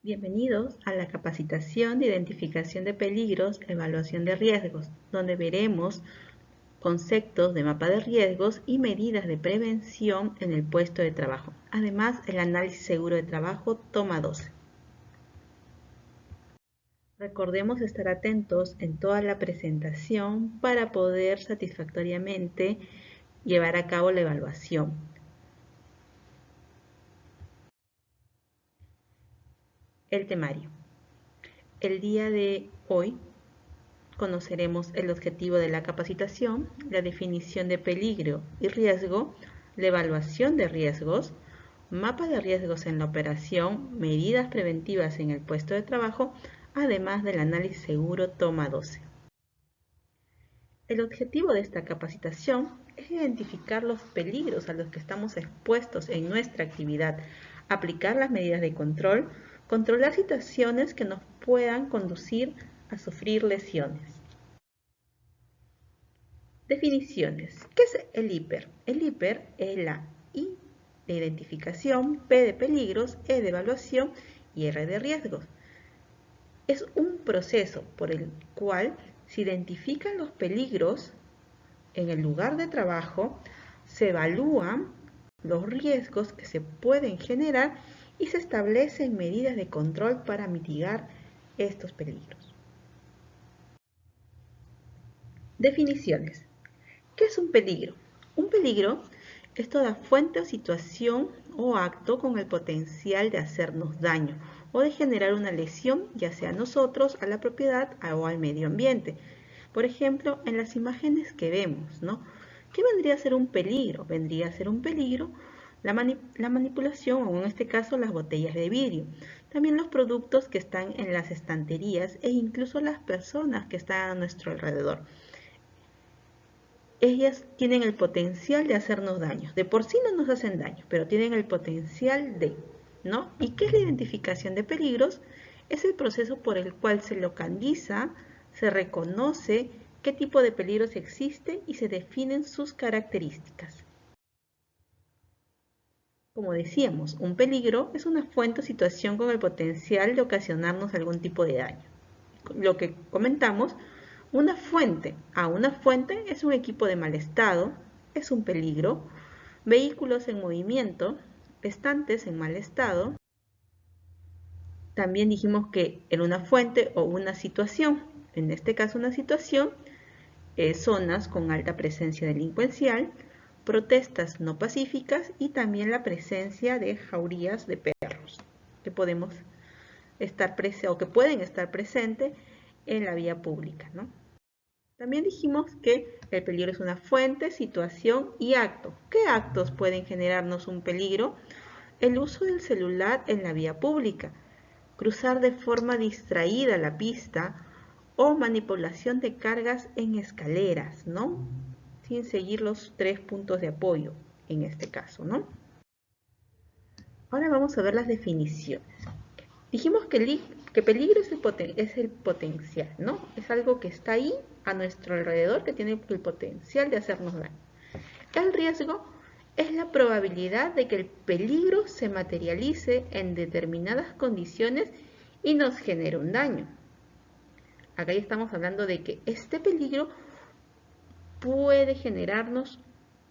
Bienvenidos a la capacitación de identificación de peligros, evaluación de riesgos, donde veremos conceptos de mapa de riesgos y medidas de prevención en el puesto de trabajo. Además, el análisis seguro de trabajo toma 12. Recordemos estar atentos en toda la presentación para poder satisfactoriamente llevar a cabo la evaluación. El temario. El día de hoy conoceremos el objetivo de la capacitación, la definición de peligro y riesgo, la evaluación de riesgos, mapa de riesgos en la operación, medidas preventivas en el puesto de trabajo, además del análisis seguro toma 12. El objetivo de esta capacitación es identificar los peligros a los que estamos expuestos en nuestra actividad, aplicar las medidas de control, controlar situaciones que nos puedan conducir a sufrir lesiones. Definiciones. ¿Qué es el IPER? El IPER es la I de identificación, P de peligros, E de evaluación y R de riesgos. Es un proceso por el cual se identifican los peligros en el lugar de trabajo, se evalúan los riesgos que se pueden generar y se establecen medidas de control para mitigar estos peligros. Definiciones. ¿Qué es un peligro? Un peligro es toda fuente o situación o acto con el potencial de hacernos daño o de generar una lesión, ya sea a nosotros, a la propiedad o al medio ambiente. Por ejemplo, en las imágenes que vemos, ¿no? ¿Qué vendría a ser un peligro? Vendría a ser un peligro la manipulación, o en este caso las botellas de vidrio. También los productos que están en las estanterías e incluso las personas que están a nuestro alrededor. Ellas tienen el potencial de hacernos daño. De por sí no nos hacen daño, pero tienen el potencial de, ¿no? ¿Y qué es la identificación de peligros? Es el proceso por el cual se localiza, se reconoce qué tipo de peligros existe y se definen sus características. Como decíamos, un peligro es una fuente o situación con el potencial de ocasionarnos algún tipo de daño. Lo que comentamos, una fuente es un equipo de mal estado, es un peligro, vehículos en movimiento, estantes en mal estado. También dijimos que en una fuente o una situación, en este caso una situación, zonas con alta presencia delincuencial, protestas no pacíficas y también la presencia de jaurías de perros que podemos estar presentes o que pueden estar presentes en la vía pública, ¿no? También dijimos que el peligro es una fuente, situación y acto. ¿Qué actos pueden generarnos un peligro? El uso del celular en la vía pública, cruzar de forma distraída la pista o manipulación de cargas en escaleras, ¿no? Sin seguir los 3 puntos de apoyo en este caso, ¿no? Ahora vamos a ver las definiciones. Dijimos que peligro es el potencial, ¿no? Es algo que está ahí a nuestro alrededor que tiene el potencial de hacernos daño. El riesgo es la probabilidad de que el peligro se materialice en determinadas condiciones y nos genere un daño. Acá ya estamos hablando de que este peligro puede generarnos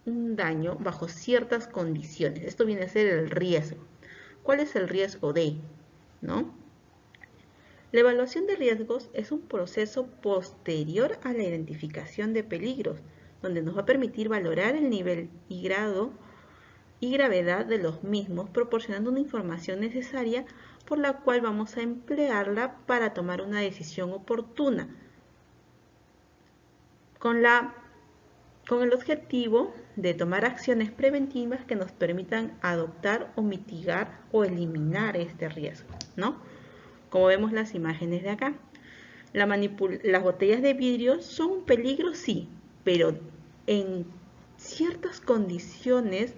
un daño bajo ciertas condiciones. Esto viene a ser el riesgo. ¿Cuál es el riesgo de? ¿No? La evaluación de riesgos es un proceso posterior a la identificación de peligros, donde nos va a permitir valorar el nivel y grado y gravedad de los mismos, proporcionando una información necesaria por la cual vamos a emplearla para tomar una decisión oportuna, con el objetivo de tomar acciones preventivas que nos permitan adoptar o mitigar o eliminar este riesgo, ¿no? Como vemos las imágenes de acá. Las botellas de vidrio son un peligro, sí, pero en ciertas condiciones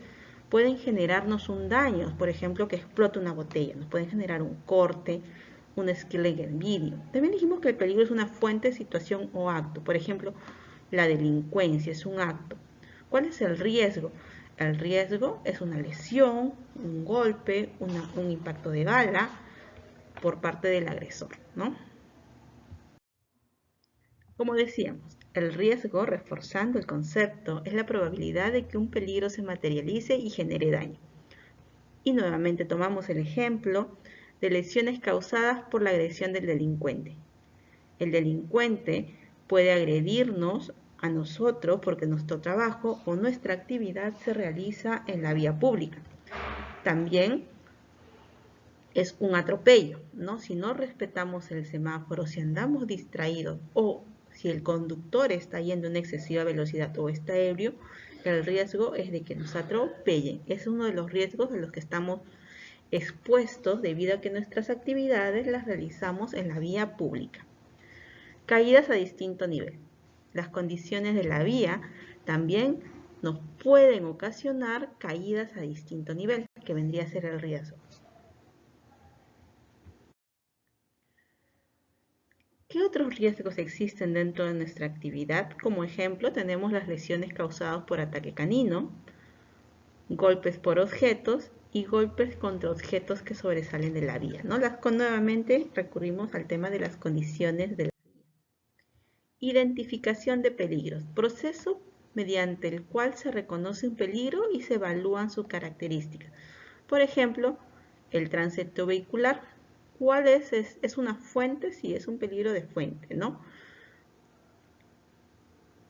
pueden generarnos un daño. Por ejemplo, que explote una botella, nos pueden generar un corte, un esquilete en vidrio. También dijimos que el peligro es una fuente, situación o acto. Por ejemplo, la delincuencia es un acto. ¿Cuál es el riesgo? El riesgo es una lesión, un golpe, un impacto de bala, por parte del agresor, ¿no? Como decíamos, el riesgo, reforzando el concepto, es la probabilidad de que un peligro se materialice y genere daño. Y nuevamente tomamos el ejemplo de lesiones causadas por la agresión del delincuente. El delincuente puede agredirnos a nosotros porque nuestro trabajo o nuestra actividad se realiza en la vía pública. También es un atropello, ¿no? Si no respetamos el semáforo, si andamos distraídos o si el conductor está yendo a una excesiva velocidad o está ebrio, el riesgo es de que nos atropellen. Es uno de los riesgos a los que estamos expuestos debido a que nuestras actividades las realizamos en la vía pública. Caídas a distinto nivel. Las condiciones de la vía también nos pueden ocasionar caídas a distinto nivel, que vendría a ser el riesgo. ¿Qué otros riesgos existen dentro de nuestra actividad? Como ejemplo, tenemos las lesiones causadas por ataque canino, golpes por objetos y golpes contra objetos que sobresalen de la vía, ¿no? Nuevamente recurrimos al tema de las condiciones de la vía. Identificación de peligros. Proceso mediante el cual se reconoce un peligro y se evalúan sus características. Por ejemplo, el tránsito vehicular. ¿Cuál es? Es una fuente, sí, es un peligro de fuente, ¿no?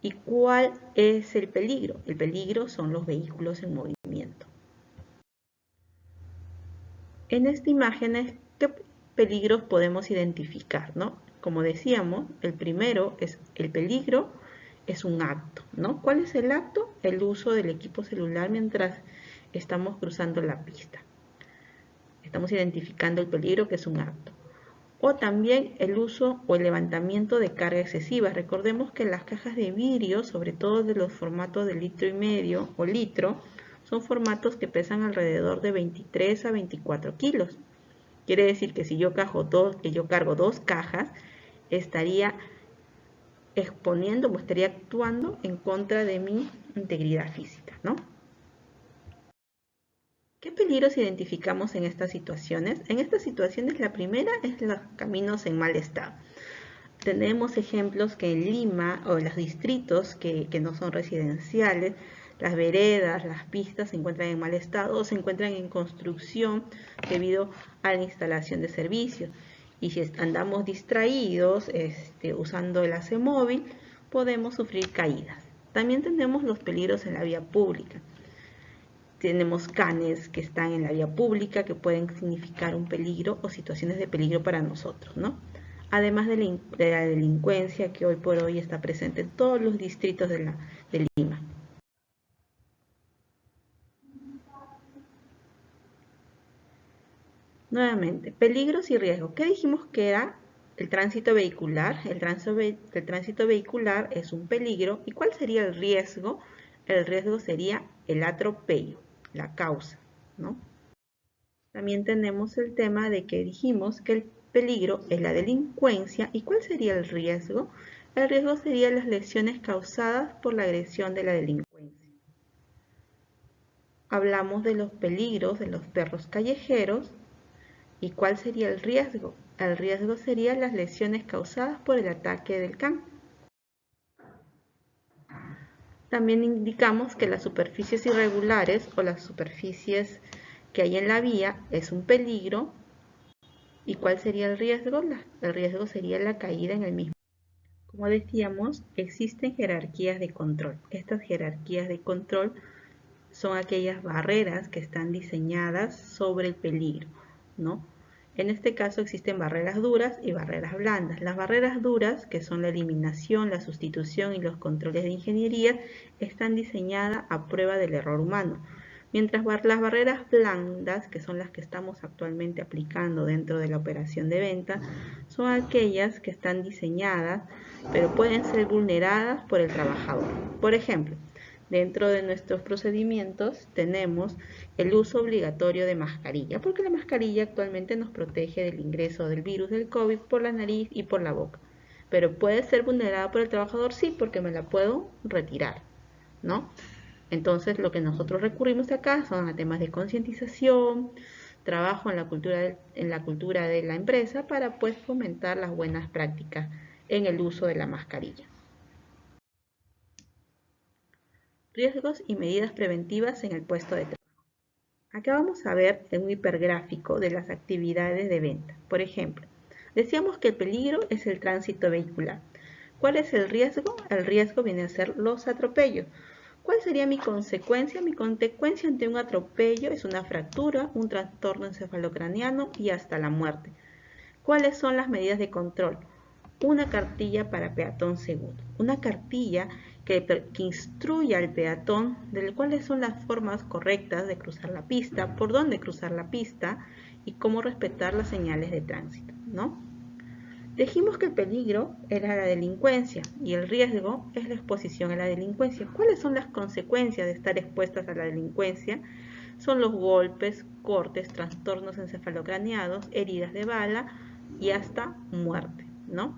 ¿Y cuál es el peligro? El peligro son los vehículos en movimiento. En esta imagen, ¿qué peligros podemos identificar, ¿no? Como decíamos, el primero es el peligro, es un acto, ¿no? ¿Cuál es el acto? El uso del equipo celular mientras estamos cruzando la pista. Estamos identificando el peligro, que es un acto. O también el uso o el levantamiento de carga excesiva. Recordemos que las cajas de vidrio, sobre todo de los formatos de 1,5 litros o litro, son formatos que pesan alrededor de 23 a 24 kilos. Quiere decir que si yo cargo dos cajas, estaría exponiendo o estaría actuando en contra de mi integridad física, ¿no? ¿Qué peligros identificamos en estas situaciones? En estas situaciones la primera es los caminos en mal estado. Tenemos ejemplos que en Lima o en los distritos que no son residenciales, las veredas, las pistas se encuentran en mal estado o se encuentran en construcción debido a la instalación de servicios. Y si andamos distraídos usando el hacemóvil, podemos sufrir caídas. También tenemos los peligros en la vía pública. Tenemos canes que están en la vía pública que pueden significar un peligro o situaciones de peligro para nosotros, ¿no? Además de la delincuencia que hoy por hoy está presente en todos los distritos de Lima. Nuevamente, peligros y riesgos. ¿Qué dijimos que era el tránsito vehicular? El tránsito vehicular es un peligro. ¿Y cuál sería el riesgo? El riesgo sería el atropello, la causa, ¿no? También tenemos el tema de que dijimos que el peligro es la delincuencia. ¿Y cuál sería el riesgo? El riesgo sería las lesiones causadas por la agresión de la delincuencia. Hablamos de los peligros de los perros callejeros. ¿Y cuál sería el riesgo? El riesgo sería las lesiones causadas por el ataque del can. También indicamos que las superficies irregulares o las superficies que hay en la vía es un peligro. ¿Y cuál sería el riesgo? El riesgo sería la caída en el mismo. Como decíamos, existen jerarquías de control. Estas jerarquías de control son aquellas barreras que están diseñadas sobre el peligro, ¿no? En este caso existen barreras duras y barreras blandas. Las barreras duras, que son la eliminación, la sustitución y los controles de ingeniería, están diseñadas a prueba del error humano. Mientras las barreras blandas, que son las que estamos actualmente aplicando dentro de la operación de venta, son aquellas que están diseñadas, pero pueden ser vulneradas por el trabajador. Por ejemplo, dentro de nuestros procedimientos tenemos el uso obligatorio de mascarilla, porque la mascarilla actualmente nos protege del ingreso del virus del COVID por la nariz y por la boca. Pero puede ser vulnerada por el trabajador, sí, porque me la puedo retirar, ¿no? Entonces, lo que nosotros recurrimos acá son a temas de concientización, Trabajo en la cultura de la empresa para pues fomentar las buenas prácticas en el uso de la mascarilla. Riesgos y medidas preventivas en el puesto de trabajo. Acá vamos a ver un hipergráfico de las actividades de venta. Por ejemplo, decíamos que el peligro es el tránsito vehicular. ¿Cuál es el riesgo? El riesgo viene a ser los atropellos. ¿Cuál sería mi consecuencia? Mi consecuencia ante un atropello es una fractura, un trastorno encefalocraniano y hasta la muerte. ¿Cuáles son las medidas de control? Una cartilla para peatón seguro. Una cartilla que instruya al peatón de cuáles son las formas correctas de cruzar la pista, por dónde cruzar la pista y cómo respetar las señales de tránsito, ¿no? Dijimos que el peligro era la delincuencia y el riesgo es la exposición a la delincuencia. ¿Cuáles son las consecuencias de estar expuestas a la delincuencia? Son los golpes, cortes, trastornos encefalocraneados, heridas de bala y hasta muerte, ¿no?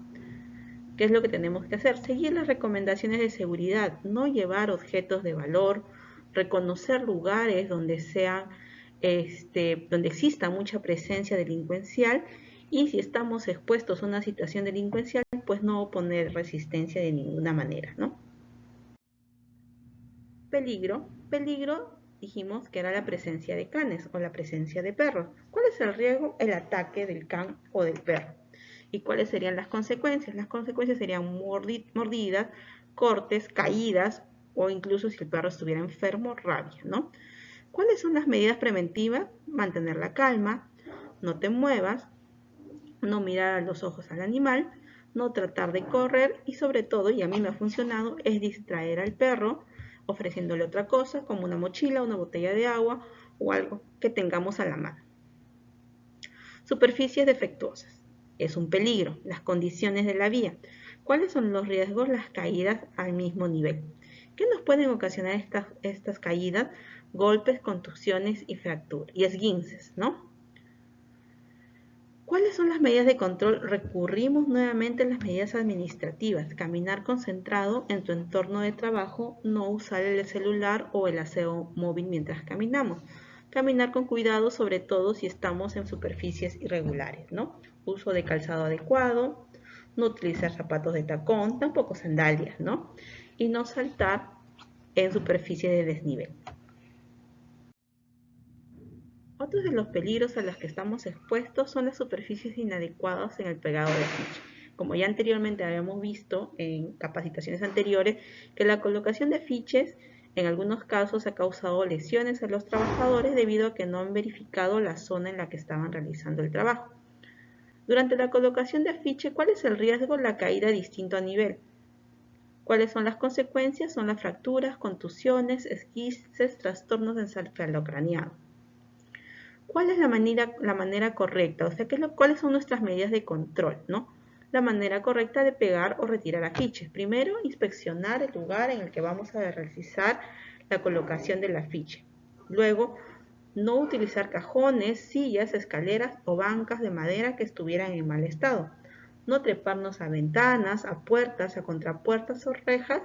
¿Qué es lo que tenemos que hacer? Seguir las recomendaciones de seguridad, no llevar objetos de valor, reconocer lugares donde donde exista mucha presencia delincuencial y si estamos expuestos a una situación delincuencial, pues no oponer resistencia de ninguna manera, ¿no? Peligro. Peligro dijimos que era la presencia de canes o la presencia de perros. ¿Cuál es el riesgo? El ataque del can o del perro. ¿Y cuáles serían las consecuencias? Las consecuencias serían mordidas, cortes, caídas o incluso si el perro estuviera enfermo, rabia, ¿no? ¿Cuáles son las medidas preventivas? Mantener la calma, no te muevas, no mirar a los ojos al animal, no tratar de correr y sobre todo, y a mí me ha funcionado, es distraer al perro ofreciéndole otra cosa como una mochila, una botella de agua o algo que tengamos a la mano. Superficies defectuosas. Es un peligro. Las condiciones de la vía. ¿Cuáles son los riesgos? Las caídas al mismo nivel. ¿Qué nos pueden ocasionar estas caídas? Golpes, contusiones y fracturas y esguinces, ¿no? ¿Cuáles son las medidas de control? Recurrimos nuevamente a las medidas administrativas. Caminar concentrado en tu entorno de trabajo, no usar el celular o el aseo móvil mientras caminamos. Caminar con cuidado, sobre todo si estamos en superficies irregulares, ¿no? Uso de calzado adecuado, no utilizar zapatos de tacón, tampoco sandalias, ¿no? Y no saltar en superficies de desnivel. Otros de los peligros a los que estamos expuestos son las superficies inadecuadas en el pegado de ficha. Como ya anteriormente habíamos visto en capacitaciones anteriores, que la colocación de fiches en algunos casos ha causado lesiones a los trabajadores debido a que no han verificado la zona en la que estaban realizando el trabajo. Durante la colocación de afiche, ¿cuál es el riesgo? La caída distinto a nivel. ¿Cuáles son las consecuencias? Son las fracturas, contusiones, esguinces, trastornos encefalocraneanos. ¿Cuál es la manera correcta? O sea, ¿cuáles son nuestras medidas de control, ¿no? La manera correcta de pegar o retirar afiches. Primero, inspeccionar el lugar en el que vamos a realizar la colocación del afiche. Luego, no utilizar cajones, sillas, escaleras o bancas de madera que estuvieran en mal estado. No treparnos a ventanas, a puertas, a contrapuertas o rejas.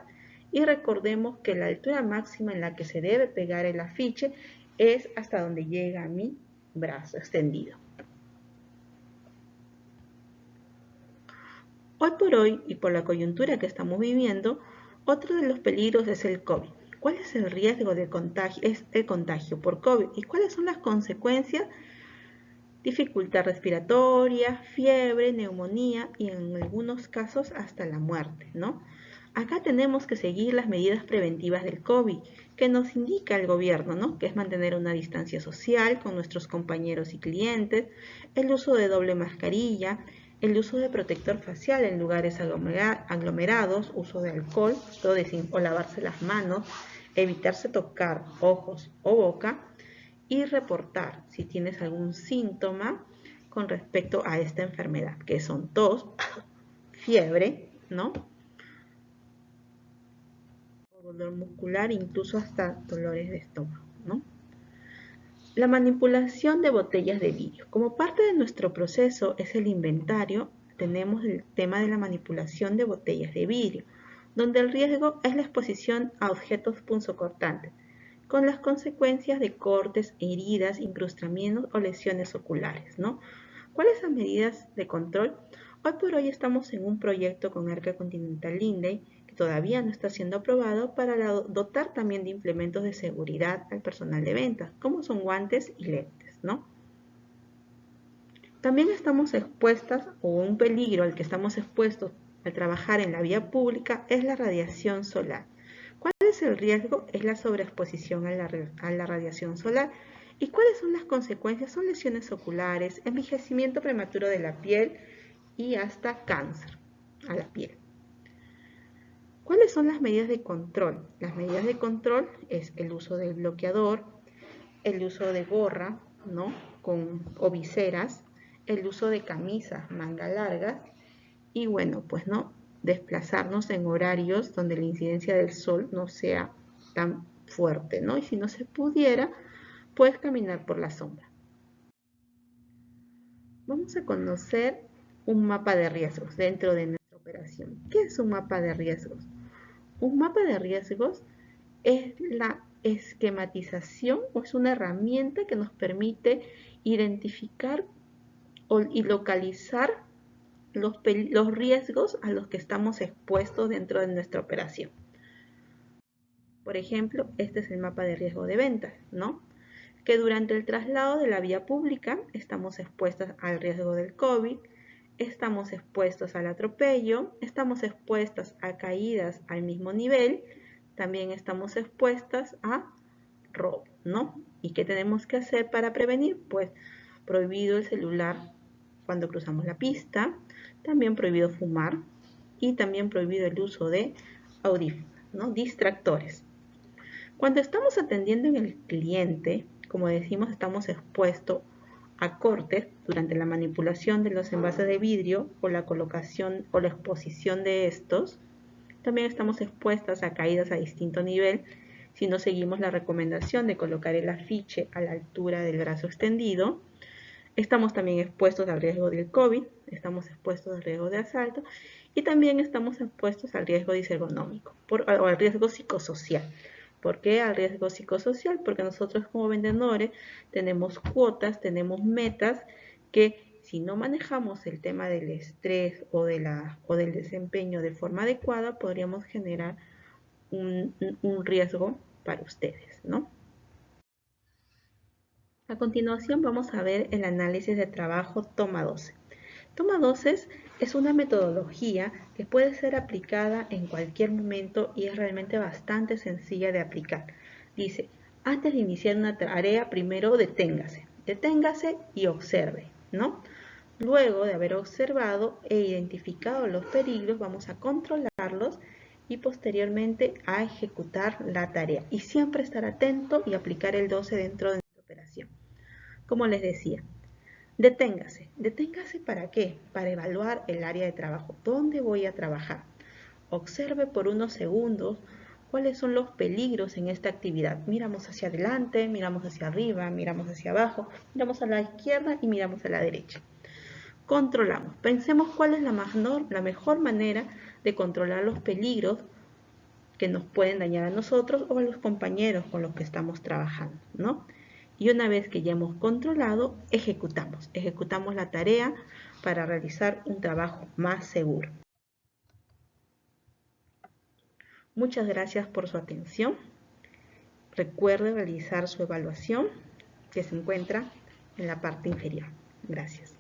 Y recordemos que la altura máxima en la que se debe pegar el afiche es hasta donde llega mi brazo extendido. Hoy por hoy y por la coyuntura que estamos viviendo, otro de los peligros es el COVID. ¿Cuál es el riesgo de contagio? Es el contagio por COVID. ¿Y cuáles son las consecuencias? Dificultad respiratoria, fiebre, neumonía y en algunos casos hasta la muerte, ¿no? Acá tenemos que seguir las medidas preventivas del COVID que nos indica el gobierno, ¿no? Que es mantener una distancia social con nuestros compañeros y clientes, el uso de doble mascarilla, el uso de protector facial en lugares aglomerados, uso de alcohol o lavarse las manos, evitarse tocar ojos o boca y reportar si tienes algún síntoma con respecto a esta enfermedad, que son tos, fiebre, ¿no? Dolor muscular, incluso hasta dolores de estómago, ¿no? La manipulación de botellas de vidrio. Como parte de nuestro proceso es el inventario, tenemos el tema de la manipulación de botellas de vidrio, donde el riesgo es la exposición a objetos punzocortantes. con las consecuencias de cortes, heridas, incrustamientos o lesiones oculares, ¿no? ¿Cuáles son las medidas de control? Hoy por hoy estamos en un proyecto con Arca Continental Lindey que todavía no está siendo aprobado para dotar también de implementos de seguridad al personal de ventas, como son guantes y lentes, ¿no? También estamos expuestas, o un peligro al que estamos expuestos al trabajar en la vía pública es la radiación solar. ¿Cuál es el riesgo? Es la sobreexposición a la radiación solar. ¿Y cuáles son las consecuencias? Son lesiones oculares, envejecimiento prematuro de la piel y hasta cáncer a la piel. ¿Cuáles son las medidas de control? Las medidas de control es el uso del bloqueador, el uso de gorra, ¿no? O viseras, el uso de camisas manga largas y bueno, pues no desplazarnos en horarios donde la incidencia del sol no sea tan fuerte, ¿no? Y si no se pudiera, puedes caminar por la sombra. Vamos a conocer un mapa de riesgos dentro de nuestra operación. ¿Qué es un mapa de riesgos? Un mapa de riesgos es la esquematización o es una herramienta que nos permite identificar y localizar los riesgos a los que estamos expuestos dentro de nuestra operación. Por ejemplo, este es el mapa de riesgo de ventas, ¿no? Que durante el traslado de la vía pública estamos expuestos al riesgo del COVID, estamos expuestos al atropello, estamos expuestas a caídas al mismo nivel, también estamos expuestas a robo, ¿no? ¿Y qué tenemos que hacer para prevenir? Pues prohibido el celular cuando cruzamos la pista, también prohibido fumar y también prohibido el uso de audífonos, ¿no? Distractores. Cuando estamos atendiendo en el cliente, como decimos, estamos expuestos a cortes durante la manipulación de los envases de vidrio o la colocación o la exposición de estos. También estamos expuestas a caídas a distinto nivel si no seguimos la recomendación de colocar el afiche a la altura del brazo extendido. Estamos también expuestos al riesgo del COVID, estamos expuestos al riesgo de asalto y también estamos expuestos al riesgo disergonómico o al riesgo psicosocial. ¿Por qué al riesgo psicosocial? Porque nosotros como vendedores tenemos cuotas, tenemos metas que si no manejamos el tema del estrés o del desempeño de forma adecuada, podríamos generar un riesgo para ustedes, ¿no? A continuación vamos a ver el análisis de trabajo toma 12. Toma 12 es una metodología que puede ser aplicada en cualquier momento y es realmente bastante sencilla de aplicar. Dice, antes de iniciar una tarea, primero deténgase y observe, ¿no? Luego de haber observado e identificado los peligros, vamos a controlarlos y posteriormente a ejecutar la tarea. Y siempre estar atento y aplicar el 12 dentro de nuestra operación. Como les decía, deténgase. ¿Deténgase para qué? Para evaluar el área de trabajo. ¿Dónde voy a trabajar? Observe por unos segundos cuáles son los peligros en esta actividad. Miramos hacia adelante, miramos hacia arriba, miramos hacia abajo, miramos a la izquierda y miramos a la derecha. Controlamos. Pensemos cuál es la mejor manera de controlar los peligros que nos pueden dañar a nosotros o a los compañeros con los que estamos trabajando, ¿no? Y una vez que ya hemos controlado, ejecutamos la tarea para realizar un trabajo más seguro. Muchas gracias por su atención. Recuerde realizar su evaluación que se encuentra en la parte inferior. Gracias.